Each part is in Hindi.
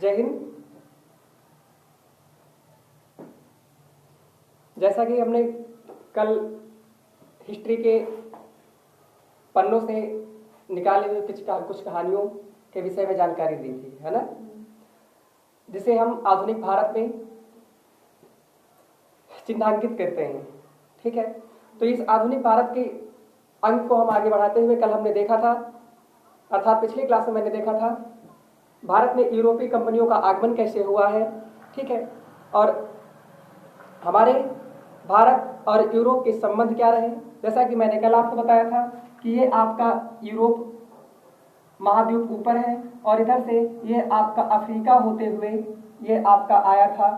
जय हिंद। जैसा कि हमने कल हिस्ट्री के पन्नों से निकाले हुए कुछ कहानियों के विषय में जानकारी दी थी, है ना, जिसे हम आधुनिक भारत में चिन्हांकित करते हैं। ठीक है, तो इस आधुनिक भारत के अंक को हम आगे बढ़ाते हुए कल हमने देखा था, अर्थात पिछली क्लास में मैंने देखा था, भारत में यूरोपीय कंपनियों का आगमन कैसे हुआ है। ठीक है, और हमारे भारत और यूरोप के संबंध क्या रहे। जैसा कि मैंने कल आपको बताया था कि ये आपका यूरोप महाद्वीप ऊपर है और इधर से ये आपका अफ्रीका होते हुए ये आपका आया था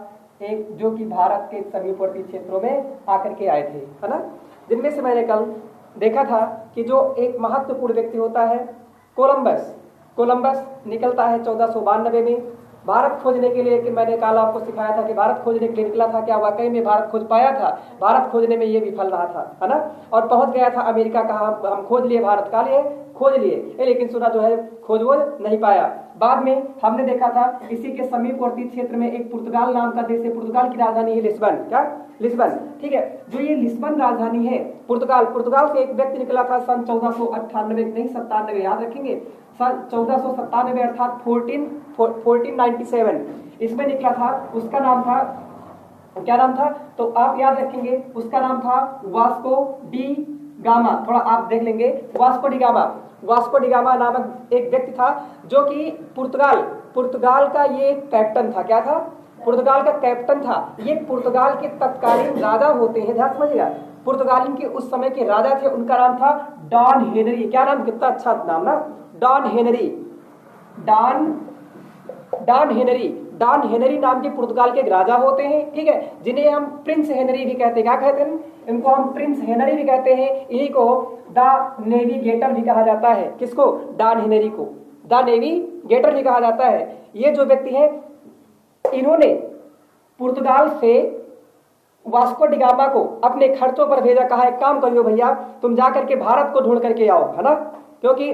एक, जो कि भारत के समीपवर्ती क्षेत्रों में आकर के आए थे, है ना, जिनमें से मैंने कल देखा था कि जो एक महत्वपूर्ण व्यक्ति होता है कोलंबस निकलता है 1492 में भारत खोजने के लिए। कि मैंने कल आपको सिखाया था कि भारत खोजने के लिए निकला था, क्या वाकई में भारत खोज पाया था? भारत खोजने में ये विफल रहा था, है ना, और पहुंच गया था अमेरिका। कहा हम खोज लिए, भारत का लिए खोज लिए, लेकिन सुना जो है खोज वो नहीं पाया। बाद में हमने देखा था इसी के समीपवर्ती क्षेत्र में एक पुर्तगाल नाम का देश है, पुर्तगाल की राजधानी है लिस्बन। क्या? लिस्बन। ठीक है, जो ये लिस्बन राजधानी है पुर्तगाल से एक व्यक्ति निकला था सन 1498 नहीं 97, याद रखेंगे, सन 1497 अर्थात 1497 इसमें निकला था। उसका नाम था, क्या नाम था तो आप याद रखेंगे, उसका नाम था वास्को डी गामा। थोड़ा आप देख लेंगे, वास्को डी गामा नामक एक व्यक्ति था जो कि पुर्तगाल का ये कैप्टन था। क्या था? पुर्तगाल का कैप्टन था। ये पुर्तगाल के तत्कालीन राजा होते हैं, ध्यान समझिएगा, पुर्तगालिन के उस समय के राजा थे, उनका नाम था डॉन हेनरी। क्या नाम, कितना अच्छा नाम ना, डॉन हेनरी नाम के पुर्तगाल के राजा होते हैं। ठीक है, जिन्हें हम प्रिंस हेनरी भी कहते हैं। क्या कहते हैं? इनको हम प्रिंस हेनरी भी कहते हैं। इन्हीं को द नेविगेटर भी कहा जाता है। किसको? डॉन हेनरी को द नेविगेटर भी कहा जाता है। ये जो व्यक्ति है, इन्होंने पुर्तगाल से वास्को डी गामा को अपने खर्चों पर भेजा। कहा एक काम करियो भैया, तुम जाकर के भारत को ढूंढ करके आओ, है ना, क्योंकि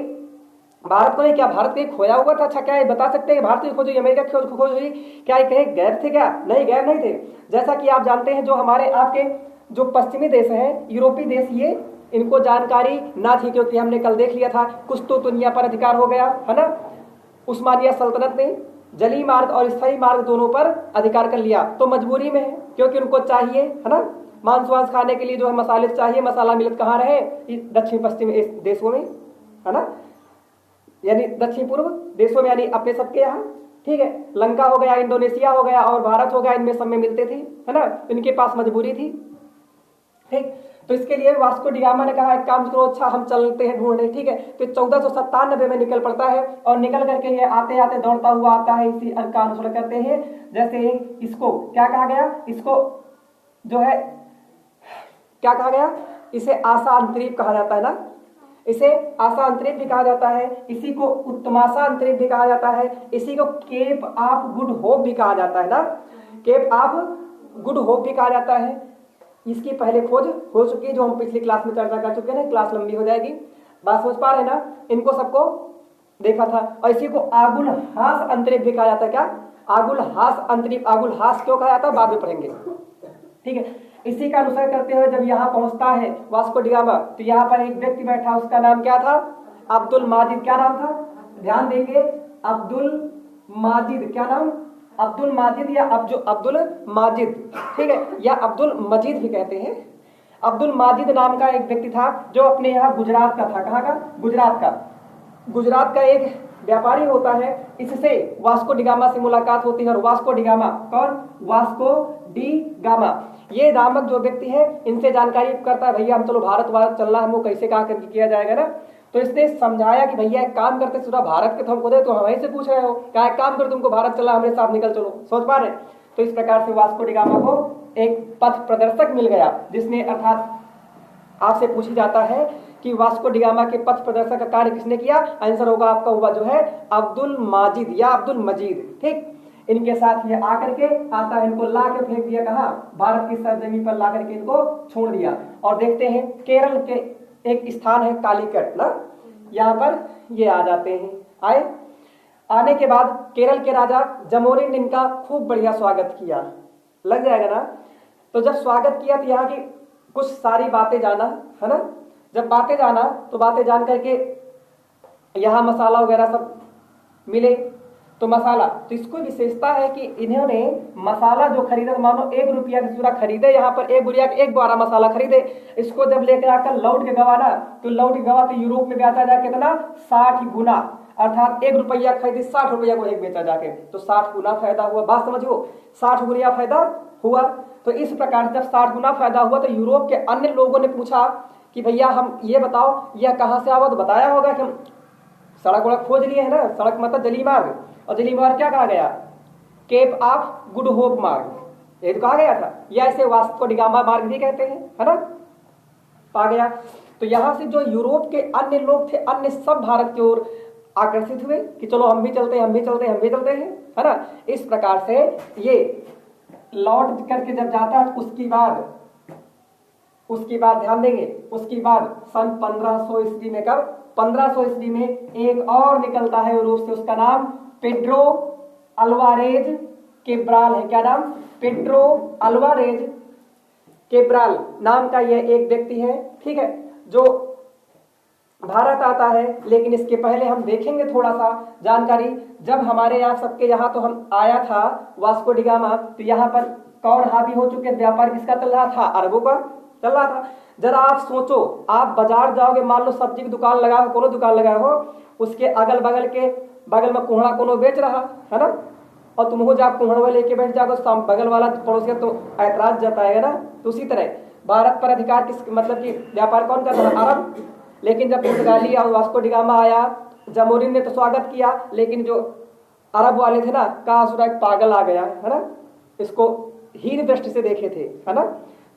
भारत को नहीं, क्या भारत कहीं खोया हुआ था? अच्छा, क्या ये बता सकते हैं कि भारत की खोज हुई, अमेरिका की खोज हुई? क्या ये कहीं गैर थे? क्या नहीं, गैर नहीं थे। जैसा कि आप जानते हैं, जो हमारे आपके जो पश्चिमी देश हैं, यूरोपीय देश, ये इनको जानकारी ना थी, क्योंकि हमने कल देख लिया था कुछ तो दुनिया पर अधिकार हो गया, है ना। उस्मानिया सल्तनत ने जली मार्ग और स्थायी मार्ग दोनों पर अधिकार कर लिया, तो मजबूरी में है, क्योंकि उनको चाहिए, है ना, मांस वांस खाने के लिए जो है मसाले चाहिए। मसाला मिलत कहाँ रहे? दक्षिण पश्चिम देशों में, है ना, यानी दक्षिण पूर्व देशों में, यानी अपने सबके यहाँ। ठीक है, लंका हो गया, इंडोनेशिया हो गया और भारत हो गया, इनमें सब में मिलते थे, है ना, इनके पास मजबूरी थी। ठीक, तो इसके लिए वास्को डी गामा ने कहा एक काम करो, अच्छा हम चलते हैं ढूंढने। ठीक है, तो 1497 में निकल पड़ता है और निकल करके ये आते आते दौड़ता हुआ आता है। इसी अंक का अनुसरण करते हैं। जैसे इसको क्या कहा गया, इसको जो है क्या कहा गया, इसे आशा अंतरीप कहा जाता है ना, इसे आशा अंतरिक्ष भी कहा जाता है, इसी को उत्तमाशा अंतरिक्ष भी कहा जाता है, इसी को केप ऑफ गुड होप भी कहा जाता है ना, केप ऑफ गुड होप भी कहा जाता है। इसकी पहले खोज हो चुकी है, जो हम पिछली क्लास में चर्चा कर चुके हैं ना, क्लास लंबी हो जाएगी, बात समझ पा रहे हैं ना। इनको सबको देखा था। और इसी को आगुल हास अंतरिक्ष भी कहा जाता है। क्या? आगुल हास अंतरिक्ष। आगुल हास क्यों कहा जाता है, बाद में पढ़ेंगे। ठीक है, इसी का अनुसरण करते हुए जब यहाँ पहुंचता है वास्को डी गामा, तो यहाँ पर एक व्यक्ति बैठा, उसका नाम क्या था? अब्दुल माजिद। क्या नाम था? ध्यान देंगे, अब्दुल माजिद। क्या नाम? अब्दुल माजिद या अब्दुल माजिद। ठीक है, या अब्दुल मजीद भी कहते हैं। अब्दुल माजिद नाम का एक व्यक्ति था जो अपने यहाँ गुजरात का था। कहाँ का? गुजरात का एक व्यापारी होता है। इससे वास्को डी गामा से मुलाकात होती है। और वास्को डी गामा कौन? वास्को डी गामा ये नामक जो व्यक्ति है, इनसे जानकारी करता है, भैया हम चलो भारत चलना है, हमको कैसे कहा करके किया जाएगा ना। तो इसने समझाया कि भैया एक काम करते, सुना भारत के तुमको दे, तो हमें से पूछ रहे हो, क्या एक काम कर, तुमको भारत चलना, हमारे साथ निकल चलो, सोच पा रहे। तो इस प्रकार से वास्को डी गामा को एक पथ प्रदर्शक मिल गया, जिसने, अर्थात आपसे पूछी जाता है कि वास्को डी गामा के पथ प्रदर्शक का कार्य किसने किया? आंसर होगा आपका हुआ जो है अब्दुल माजिद या अब्दुल मजीद। ठीक, इनके साथ ये आकर के आता है, इनको ला के फेंक दिया, कहा? भारत की सरजमीन पर ला करके इनको छोड़ दिया। और देखते हैं केरल के एक स्थान है कालीकट ना, यहाँ पर ये आ जाते हैं, आए। आने के बाद केरल के राजा जमोरिन ने इनका खूब बढ़िया स्वागत किया। लग जाएगा ना। तो जब स्वागत किया तो यहाँ की कुछ सारी बातें जाना, है ना। जब बातें जाना तो बातें जान करके यहाँ मसाला वगैरह सब मिले। तो मसाला, तो इसको विशेषता है कि इन्होंने मसाला जो खरीदा, मानो 1 रुपया का पूरा खरीदे, यहाँ पर 1 रुपया का 1 बारा मसाला खरीदे, इसको जब लेकर आकर लौट के गवाना, तो लौट के गवा तो यूरोप में बेचा जा कितना 60 गुना, अर्थात 1 रुपया खरीदे 60 रुपया को 1 बेचा जाके, तो 60 गुना फायदा हुआ। बात समझो, 60 गुना फायदा हुआ। तो इस प्रकार से जब 60 गुना फायदा हुआ तो यूरोप के अन्य लोगों ने पूछा कि भैया हम ये बताओ यह कहाँ से आवा। तो बताया होगा कि हम सड़क वड़क खोज लिए है ना, सड़क मतलब जली मार्ग, और जली मार्ग क्या कहा गया, केप ऑफ गुड होप मार्ग, ये तो कहा गया था। या ऐसे वास्को डिगामा मार्ग भी कहते हैं, है ना, पा गया। तो यहाँ से जो यूरोप के अन्य लोग थे, अन्य सब भारत की ओर आकर्षित हुए कि चलो हम भी चलते हैं, हम भी चलते हैं, हम भी चलते हैं, है ना। इस प्रकार से ये लौट करके जब जाता है, उसकी बात ध्यान देंगे, उसकी बाद सन 1500 ईस्वी में, कब 1500 ईस्वी में एक और निकलता है यूरोप से, उसका नाम पेड्रो अल्वारेज केब्राल है। क्या नाम, पेड्रो अल्वारेज केब्राल नाम का यह एक व्यक्ति है, ठीक है, जो भारत आता है। लेकिन इसके पहले हम देखेंगे थोड़ा सा जानकारी, जब हमारे यहाँ सबके यहाँ तो हम आया था वास्को डिगामा, तो यहाँ पर कौन हावी हो चुके, व्यापार किसका चल रहा था, अरबों का चल रहा था। जरा आप सोचो, आप बाजार जाओगे, मान लो सब्जी की दुकान लगाओ, कोनो दुकान लगाए हो, उसके अगल बगल में कुहड़ा कोनो बेच रहा है ना, और तुम हो जा कुहड़वा लेके बैठ जाओगे, बगल वाला पड़ोसी तो ऐतराज जताएगा ना। तो उसी तरह भारत पर अधिकार किस मतलब कि व्यापार कौन कर रहा, अरब। लेकिन जब पुर्तगाली और वास्को डिगामा आया, जमोरिन ने तो स्वागत किया, लेकिन जो अरब वाले थे ना, कहा सुना एक पागल आ गया है ना, इसको हीन दृष्टि से देखे थे, है ना।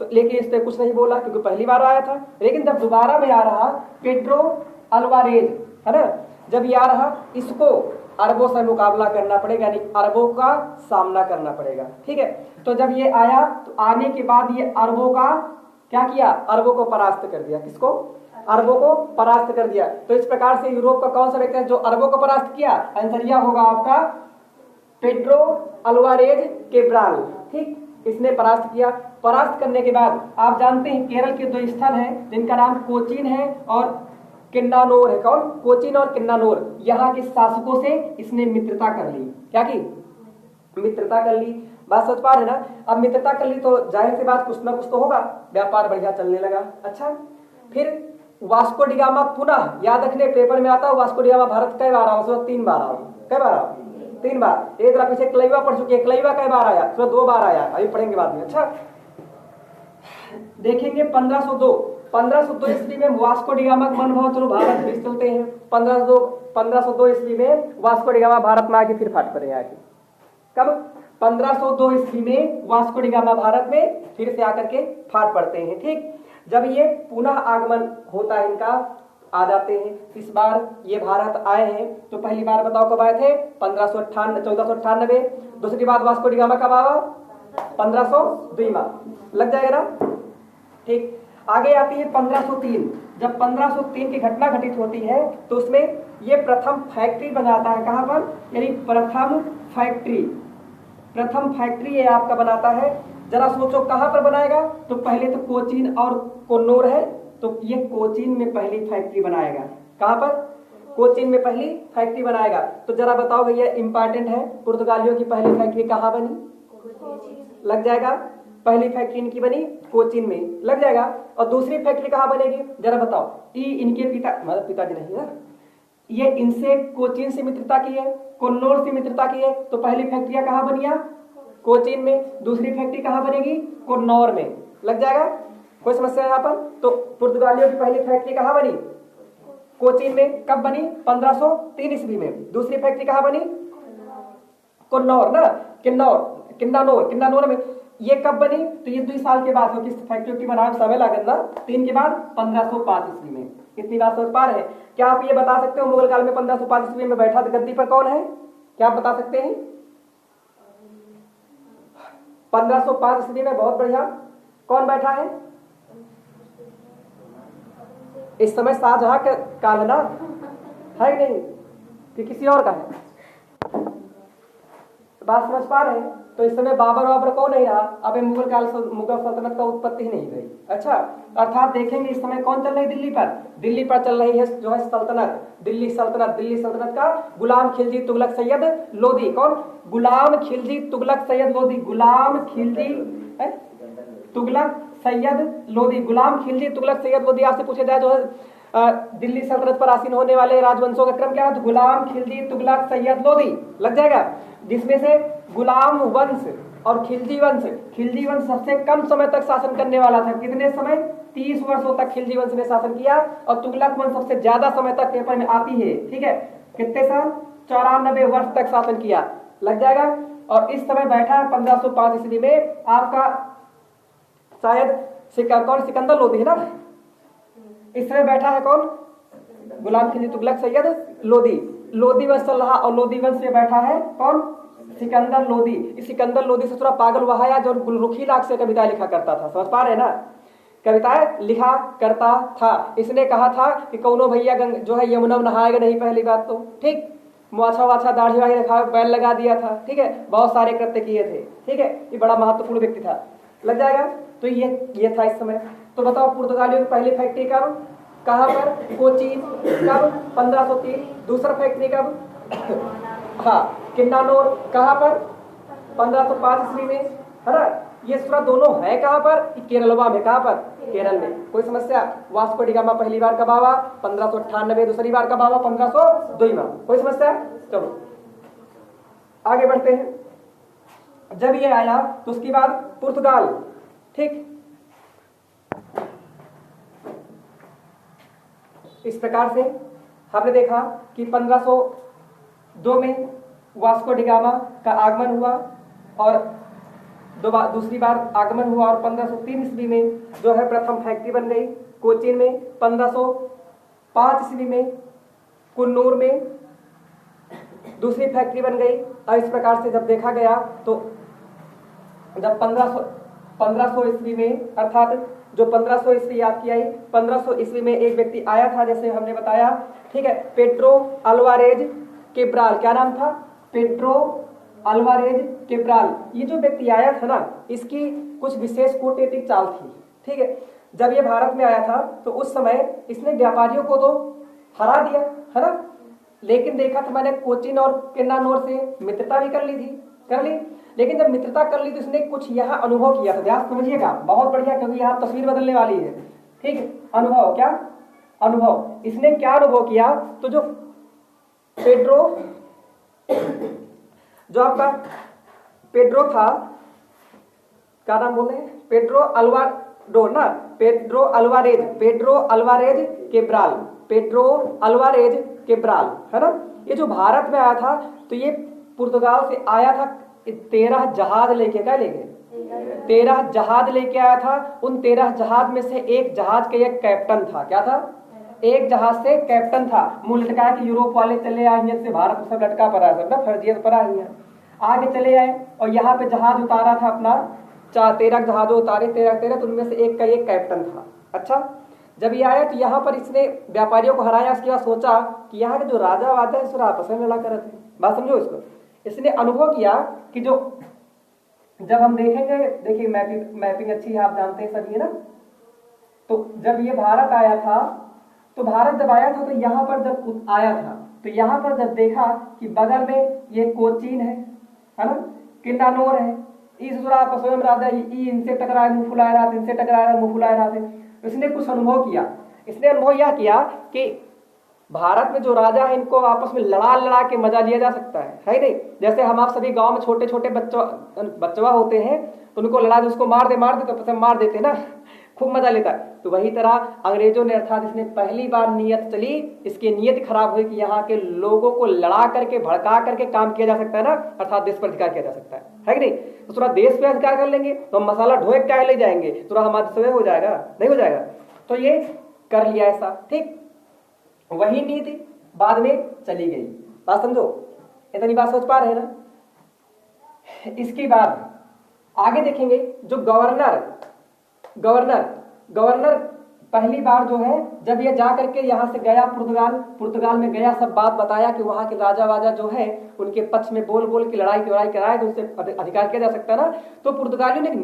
तो लेकिन इसने कुछ नहीं बोला क्योंकि पहली बार आया था। लेकिन जब दोबारा में आ रहा पेड्रो अल्वारेज, है ना, जब ये आ रहा, इसको अरबों से मुकाबला करना पड़ेगा, यानी अरबों का सामना करना पड़ेगा, ठीक है। तो जब ये आया तो आने के बाद ये अरबों का क्या किया, अरबों को परास्त कर दिया। किसको, अरबों को परास्त कर दिया। तो इस प्रकार से यूरोप का कौन सा व्यक्ति है जो अरबों को परास्त किया, आंसर यह होगा आपका पेड्रो अल्वारेज केब्राल, ठीक, इसने परास्त किया। परास्त करने के बाद आप जानते हैं केरल के 2 स्थल हैं जिनका नाम कोचीन है और किन्नानौर है। कौन, कोचीन और किन्नानौर। यहाँ के शासकों से इसने मित्रता कर ली। क्या की, मित्रता कर ली। बात समझ पा रहे ना। अब मित्रता कर ली तो जाहिर सी बात कुछ ना कुछ तो होगा, व्यापार बढ़िया चलने लगा। अच्छा, फिर वास्को डिगामा पुनः, याद रखने पेपर में आता है वास्को डिगामा भारत कई बार आया, 3 बार आया। कई बार आया, 3 बार। एक तरह पीछे क्लेवा पढ़ चुके, क्लेवा कई बार आया, 2 बार आया, अभी पढ़ेंगे बाद में। अच्छा, देखेंगे 1502 ईस्वी में वास्को डिगामा का मन भाव, चलो भारत भी चलते हैं। 1502 ईस्वी में वास्को डिगामा भारत में आके फिर फाट पड़े आके। कब, 1502 ईस्वी में वास्को डिगामा भारत में फिर से आकर के फाट पड़ते हैं, ठीक। जब ये पुनः आगमन होता है इनका, आ जाते हैं। इस बार ये भारत आए हैं तो पहली बार बताओ कब आए थे, 1498। दूसरी बार वास्को डिगामा कब आया, 1502 में। लग जाएगा ना, ठीक। आगे आती है 1503। जब 1503 की घटना घटित होती है तो उसमें ये प्रथम फैक्ट्री बनाता है। कहां पर, यानी प्रथम फैक्ट्री ये आपका बनाता है। जरा सोचो कहां पर बनाएगा, तो पहले तो कोचीन और कन्नौर है, तो ये कोचीन में पहली फैक्ट्री बनाएगा। कहां पर, कोचीन में पहली फैक्ट्री बनाएगा। तो जरा बताओ भैया, इंपॉर्टेंट है, पुर्तगालियों की पहली फैक्ट्री कहां बनी, लग जाएगा। पहली फैक्ट्री इनकी बनी कोचीन में, लग जाएगा। और दूसरी फैक्ट्री कहां बनेगी, जरा बताओ। इनके मतलब पिताजी नहीं है, ये इनसे कोचीन से मित्रता की है, कन्नौर से मित्रता की है, तो पहली फैक्ट्रियां कहां बनिया, कोचीन में। दूसरी फैक्ट्री कहां बनेगी, कन्नौर में, लग जाएगा। कोई समस्या है यहाँ पर। तो पुर्तगालियों की पहली फैक्ट्री कहां बनी, कोचीन में। कब बनी, 1503 ईस्वी में। दूसरी फैक्ट्री कहां बनी, कन्नौर ना, किन्नानौर में। ये कब बनी, तो ये 2 साल के बाद, क्योंकि फैक्ट्री की बनाने समय लागत ना, 3 के बाद 1505 ईस्वी में। इतनी बात समझ पा रहे हैं। क्या आप ये बता सकते हो मुगल काल में 1505 ईस्वी में बैठा गद्दी पर कौन है, क्या आप बता सकते हैं। 1505 ईस्वी में बहुत बढ़िया, कौन बैठा है। इस समय शाहजहां का काल है ना, है नहीं कि किसी और का है, बात समझ पा रहे हैं? तो इस समय बाबर वाबर कौन नहीं रहा, अब मुगल काल मुगल सल्तनत का उत्पत्ति ही नहीं हुई। अच्छा, अर्थात देखेंगे इस समय कौन चल रही दिल्ली पर, दिल्ली पर चल रही है जो है सल्तनत, दिल्ली सल्तनत। दिल्ली सल्तनत का गुलाम खिलजी तुगलक सैयद लोदी, कौन? गुलाम खिलजी तुगलक सैयद लोदी, गुलाम खिलजी तुगलक सैयद लोदी, गुलाम खिलजी तुगलक सैयद लोदी। आपसे पूछा जाए जो है दिल्ली सल्तनत पर आसीन होने वाले राजवंशों का क्रम क्या है, तो गुलाम खिलजी तुगलक सैयद लोदी लग जाएगा, जिसमें से गुलाम वंश और खिलजी वंश सबसे कम समय तक शासन करने वाला था। कितने समय? 30 वर्षों तक खिलजी वंश ने शासन किया, और तुगलक वंश सबसे ज्यादा समय तक पेपर में आती है, ठीक है, कितने साल? 94 वर्ष तक शासन किया, लग जाएगा। और इस समय बैठा है 1505 ईस्वी में आपका शायद कौन? सिकंदर लोदी है ना, इस समय बैठा है कौन? गुलाम खिलजी तुगलक सैयद लोदी वंश चल रहा, और लोदी वंश में बैठा है कौन? सिकंदर लोदी। इस सिकंदर लोदी से थोड़ा पागल वहाया जो गुलरुखी लाख से कविताएं लिखा करता था, समझ पा रहे हैं ना, कविताएं लिखा करता था। इसने कहा था कि कौनो भैया जो है यमुना में नहाएगा नहीं, पहली बात तो, ठीक, माछा वाछा दाढ़ी वाढ़ी रखा, बैल लगा दिया था, ठीक है, बहुत सारे कृत्य किए थे, ठीक है, ये बड़ा महत्वपूर्ण व्यक्ति था, लग जाएगा। तो ये था इस समय। तो बताओ पुर्तगालियों की पहली फैक्ट्री कब, कहाँ पर? कोचीन, कब? 1503। दूसरा फैक्ट्री कब? हाँ, किन्नानौर, कहाँ पर? 1505 ईस्वी में, है ना। ये सूरा दोनों है कहाँ पर? केरलवा में, कहाँ पर? केरल में। कोई समस्या? वास्को डी गामा पहली बार कब आवा? 1598। दूसरी बार कब आवा? 1502 में। कोई समस्या? चलो आगे बढ़ते हैं। जब ये आया तो उसके बाद पुर्तगाल, ठीक, इस प्रकार से हमने देखा कि 1502 में वास्को डी गामा का आगमन हुआ, और दूसरी बार आगमन हुआ, और 1503 ईस्वी में जो है प्रथम फैक्ट्री बन गई कोचीन में, 1505 ईस्वी में कुन्नूर में दूसरी फैक्ट्री बन गई। और इस प्रकार से जब देखा गया तो जब 1500 ईस्वी में, अर्थात जो 1500 ईस्वी याद की आई, 1500 ईस्वी में एक व्यक्ति आया था, जैसे हमने बताया, ठीक है, पेड्रो अल्वारेज केब्राल। क्या नाम था? Pedro Alvares Cabral. ये जो व्यक्ति आया था ना, इसकी कुछ विशेष कूटनीतिक चाल थी, ठीक है। जब ये भारत में आया था तो उस समय इसने व्यापारियों को तो हरा दिया, है ना, लेकिन देखा था मैंने कोचीन और किन्नानौर से मित्रता भी कर ली, लेकिन जब मित्रता कर ली तो इसने कुछ यहाँ अनुभव किया था। ध्यान समझिएगा, बहुत बढ़िया, क्योंकि यहाँ तस्वीर बदलने वाली है, ठीक है। अनुभव, क्या अनुभव? इसने क्या अनुभव किया? तो जो पेड्रो, जो आपका पेड्रो था, क्या नाम बोले, पेड्रो अल्वारेज ना, पेड्रो अल्वारेज केब्राल, है ना। ये जो भारत में आया था तो ये पुर्तगाल से आया था 13 जहाज लेके, क्या लेके? 13 जहाज लेके आया था। उन 13 जहाज में से एक जहाज का एक कैप्टन था। क्या था? एक जहाज से कैप्टन था। मुंह लटका कि यूरोप वाले चले आए हैं, से भारत सब लटका पड़ा है, सब ना फर्जियत पड़ा ही है। आगे चले आए और यहाँ पे जहाज उतारा था अपना, 13 जहाजों उतारे, 13 तो उनमें से एक का एक कैप्टन था। अच्छा, जब ये आया तो यहाँ पर इसने व्यापारियों को हराया। उसके बाद सोचा कि यहाँ के जो राजा वाजा है आपस में लड़ा कर थे। बात समझो इसको। इसने अनुभव किया कि जो जब हम देखेंगे, देखिए मैपिंग अच्छी है, आप जानते हैं सभी, है ना। तो जब ये भारत आया था, तो भारत जब आया था तो यहाँ पर जब आया था तो यहाँ पर जब देखा कि बगल में ये कोचीन है ना, किन्नानौर है, इस आपस में राजा इनसे टकराए मुंह फुलाए रहा थे, इनसे टकराए मुंह फुलाए रहा थे। इसने कुछ अनुभव किया। इसने अनुभव यह किया कि भारत में जो राजा है इनको आपस में लड़ा के मजा लिया जा सकता है नहीं। जैसे हम आप सभी गांव में छोटे छोटे बच्चवा होते हैं तो उनको लड़ा दे, उसको मार दे तो मार देते ना, खूब मजा लेता है। तो वही तरह अंग्रेजों ने, अर्थात इसने पहली बार नियत चली, इसकी नियत खराब हुई कि यहाँ के लोगों को लड़ा करके भड़का करके काम किया जा सकता है ना, अर्थात देश पर अधिकार किया जा सकता है कि नहीं। तो थोड़ा देश पे अधिकार कर लेंगे तो हम मसाला ढोए क्या ले जाएंगे, थोड़ा हमारा समय हो जाएगा, नहीं हो जाएगा। तो ये कर लिया ऐसा, ठीक। वही नीति बाद में चली गई। बात समझो, इतनी बात सोच पा रहे हैं ना। इसके बाद आगे देखेंगे जो गवर्नर पहली बार जो है जब ये जा करके यहाँ से गया पुर्तगाल में गया, सब बात बताया कि वहाँ के राजा वाजा जो है उनके पक्ष में बोल बोल के लड़ाई कराए तो उससे अधिकार किया जा सकता है ना। तो पुर्तगालियों ने एक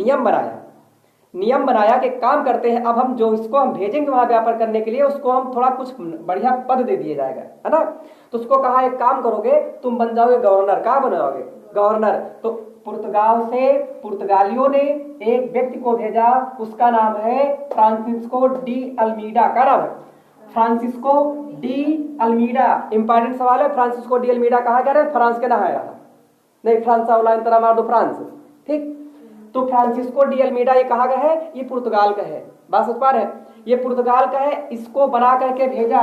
नियम बनाया कि काम करते हैं, अब हम जो इसको हम भेजेंगे वहां व्यापार करने के लिए, उसको हम थोड़ा कुछ बढ़िया पद दे दिया जाएगा, है ना। तो उसको कहा एक काम करोगे, तुम बन जाओगे गवर्नर। क्या बनाओगे? गवर्नर। तो पुर्तगाल से पुर्तगालियों ने एक व्यक्ति को भेजा, उसका नाम है फ्रांसिस्को डी अल्मीडा। का नाम है? Francisco de Almeida. इंपॉर्टेंट सवाल है, फ्रांसिस्को डी अल्मीडा कहा गया? फ्रांस के नाम आया नहीं, फ्रांस वाला इंतरा मार दो, फ्रांस। ठीक, तो फ्रांसिस्को डी अल्मीडा ये कहा गया है, ये पुर्तगाल का है। बात समझ पा रहे हैं? ये पुर्तगाल का है, इसको बना करके भेजा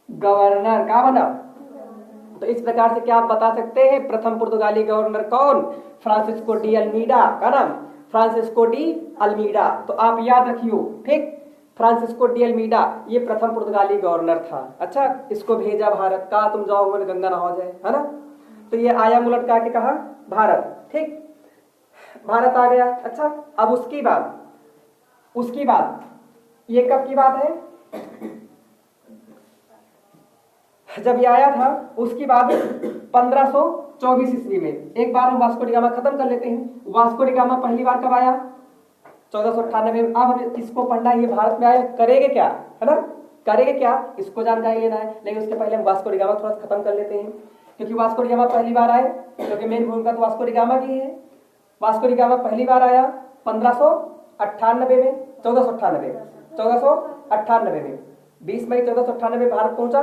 गवर्नर। का बना? तो इस प्रकार से क्या आप बता सकते हैं प्रथम पुर्तगाली गवर्नर कौन? Francisco de Almeida. का नाम? Francisco de Almeida. तो आप याद रखियो, ठीक, फ्रांसिस्को डी अल्मीडा ये प्रथम पुर्तगाली गवर्नर था। अच्छा, इसको भेजा भारत। का तुम जाओ मैंने गंगा नहा जाए, है ना। तो ये आया मुलट का के कहा भारत। ठीक, भारत आ गया। अच्छा, अब उसकी बात ये कब की बात है? जब ये आया था उसकी बाद 1524 ईस्वी में। एक बार हम वास्को डी गामा खत्म कर लेते हैं। वास्को डी गामा पहली बार कब आया? 1498 में। अब हमें इसको पढ़ना है, ये भारत में आए, करेंगे क्या, है ना, करेंगे क्या, इसको जानकारी लेना है। लेकिन उसके पहले हम वास्को डी गामा थोड़ा सा खत्म कर लेते हैं, क्योंकि वास्को डी गामा पहली बार आए, क्योंकि मेन भूमिका तो वास्को डी गामा की है। वास्को डी गामा पहली बार आया 1598 में, 1498 में, 20 मई 1498 भारत पहुंचा,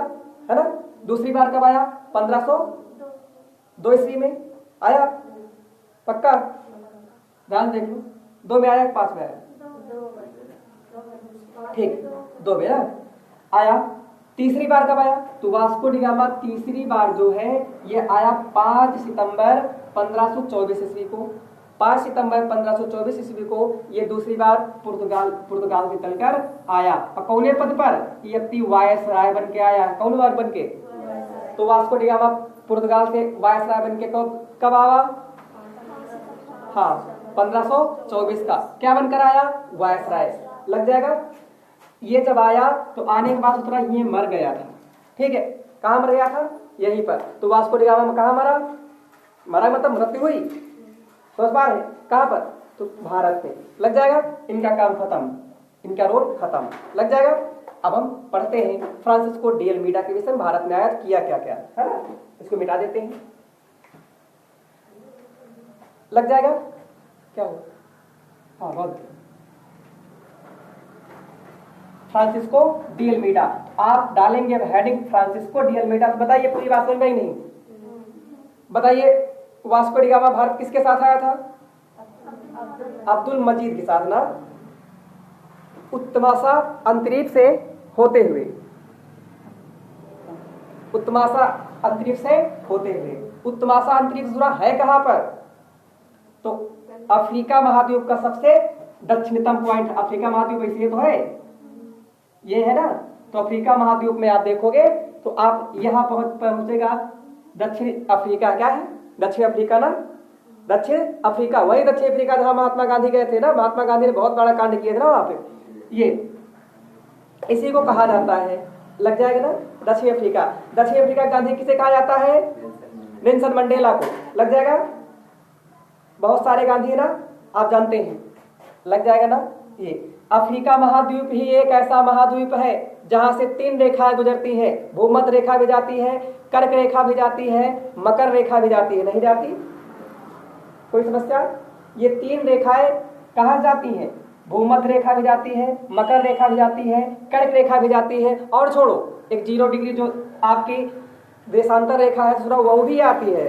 है ना। दूसरी बार कब आया? 1502 ईस्वी में आया। पक्का ध्यान देख लो, 2 में आया, 5 में आया? ठीक, 2 में आया। तीसरी बार कब आया? तो वास्को डी गामा तीसरी बार जो है ये आया 5 सितंबर 1524 ईस्वी को। 5 सितंबर 1524 ईस्वी को ये दूसरी बार पुर्तगाल से चलकर आया। और कौन पद पर? ये अपनी वायसराय बन के आया। कौन बार बन के? तो वास्को डी गामा पुर्तगाल से वायसराय बन के कब आया? हाँ, 1524 का क्या बनकर आया? वायसराय। लग जाएगा। ये जब आया तो आने के बाद उतरा ये मर गया था। ठीक है, कहाँ मर गया था? यहीं पर। तो वास्को डी गामा में कहाँ मरा? मरा मतलब मृत्यु हुई। समझ पा रहे? कहाँ पर? तो भारत में। लग जाएगा। इनका काम खत्म, इनका रोल खत्म। लग जाएगा। अब हम पढ़ते हैं फ्रांसिस्को डी अल्मीडा के विषय में, भारत में आया किया क्या क्या, है ना। इसको मिटा देते हैं। लग जाएगा। क्या हो? हाँ, बहुत। फ्रांसिस्को डी अल्मीडा आप डालेंगे हेडिंग फ्रांसिस्को डी अल्मीडा। तो बताइए पूरी बात समझ में ही नहीं? बताइए वास्को डी गामा भारत किसके साथ आया था? अब्दुल मजीद के साथ ना। उत्तमाशा अंतरिक्ष से होते हुए, उत्तमाशा अंतरिक्ष से होते हुए। उत्तमाशा अंतरिक्ष जुड़ा है कहां पर? तो अफ्रीका महाद्वीप का सबसे दक्षिणतम पॉइंट। अफ्रीका महाद्वीप वैसे तो है, ये है ना। तो अफ्रीका महाद्वीप में आप देखोगे तो आप यहां पहुंचेगा। दक्षिण अफ्रीका क्या है? दक्षिण अफ्रीका ना, दक्षिण अफ्रीका, वही दक्षिण अफ्रीका जहां महात्मा गांधी गए थे ना। महात्मा गांधी ने बहुत बड़ा कांड किया था ना वहां पे। ये इसी को कहा जाता है। लग जाएगा ना। दक्षिण अफ्रीका। दक्षिण अफ्रीका गांधी किसे कहा जाता है? नेल्सन मंडेला को। लग जाएगा। बहुत सारे गांधी है ना, आप जानते हैं। लग जाएगा ना। ये अफ्रीका महाद्वीप ही एक ऐसा महाद्वीप है जहां से 3 रेखाएं गुजरती है। भूमध्य रेखा भी जाती है, कर्क रेखा भी जाती है, मकर रेखा भी जाती है। नहीं जाती? कोई समस्या? ये 3 रेखाएं कहां जाती हैं? भूमध्य रेखा भी जाती है, मकर रेखा भी जाती है, कर्क रेखा भी जाती है। और छोड़ो, एक 0 डिग्री जो आपकी देशांतर रेखा है वो भी आती है,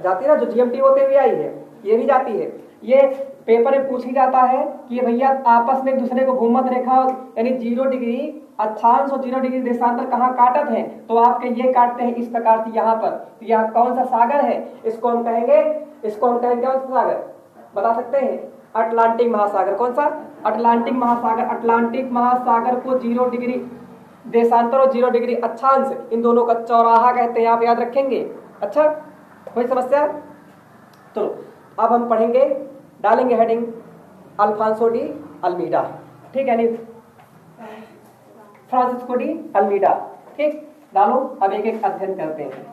जाती है ना, जो जीएमटी होते हुए आई है, ये भी जाती है। ये पेपर में पूछ ही जाता है कि भैया आपस में एक दूसरे को भूमध्य रेखा यानी 0 डिग्री अक्षांश और 0 डिग्री देशांतर कहाँ काटत है? तो आपके ये काटते हैं इस प्रकार से यहाँ पर। तो यहाँ कौन सा सागर है? इसको हम कहेंगे कौन सा सागर? बता सकते हैं? अटलांटिक महासागर। कौन सा? अटलांटिक महासागर। अटलांटिक महासागर को 0 डिग्री देशांतर और 0 डिग्री अक्षांश, इन दोनों का चौराहा कहते हैं। आप याद रखेंगे। अच्छा, कोई समस्या? तो अब हम पढ़ेंगे, डालेंगे हेडिंग अल्फांसो डी अल्मीडा। ठीक है, यानी फ्रांसिस्को डी अल्मीडा। ठीक, डालो, अब एक एक अध्ययन करते हैं।